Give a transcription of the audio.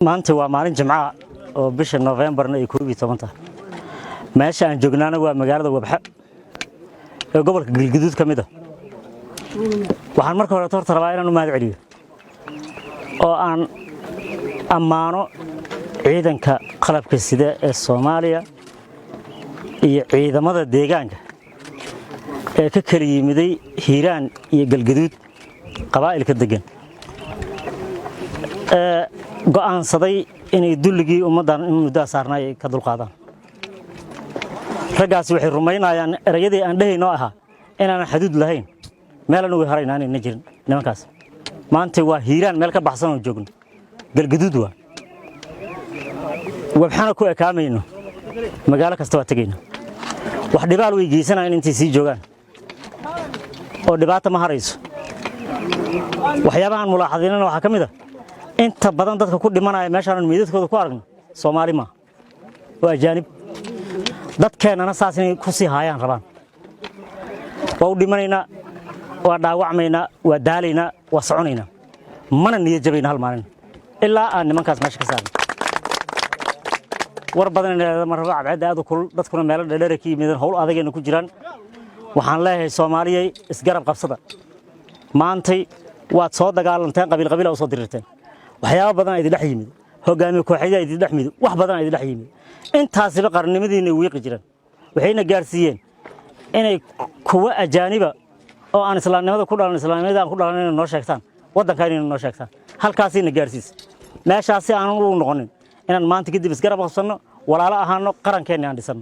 maanta waa maalin Jimcaha oo bisha November ay 12 meesha aan joognaana waa magaalada Wabxa ee gobolka Galgaduud kamid ah waxaan marka hore rabaa inaan u mahad celiyo oo aan ammaano ciidanka qalabka sida ee Soomaaliya iyo ciidamada deegaanka ee ka kala yimiday Hiiraan iyo Galgaduud qabaa'ilka degan go'aansaday inay dulligii ummadan in muddo saarnay ka dulqaadaan ragaasi waxay rumaynayaan erayadii aan dhahayno ahaa inaan xadud lahayn meel aan ugu haraynaan in jirin nimankaas maanta waa Hiiraan meel ka baxsan oo joogno Galgaduud waa Wabxana ku ekaamayno magaalo kasta waa tagayna wax dhibaal way geesanayaan intii sii joogaan oo dhibaato ma harayso waxyaabahan mulaaxadinana waxa kamid ah inta badan dadka ku dhimanaya meeshaan meedadkooda ku aragno Soomaali ma waa ajaanib dadkeenana saas inay ku sii haayaan rabaan waa u dhimanayna waa dhaawacmayna waa daalayna waa soconayna mana niyad jabayna hal maalin ilaa aan nimankaas meesha ka saarno war badan inay marba abcad aad u kul dadkuna meel dheer ka yimideen hawl adagayna ku jiraan waxaan leeyahay Soomaaliyeey isgarab qabsada maantay waad soo dagaalanteen qabiil oo soo dirirteen waxyaabo badan ay dhex yimid hogaamiye kooxayda ay dhex yimid wax badan ay dhex yimid intaasiba qarnimadiina wiiqi jireen waxayna gaarsiiyeen inay kuwa ajaaniba oo aan islaamnimada ku dhalan islaamnimada aan ku dhalan inay noo sheegtaan wadanka inay noo sheegtaan halkaasina gaarsiis meeshaasi aan u noqonin inaan maanta kadib isgarab qabsano walaalo ahaano qarankeena aan dhisano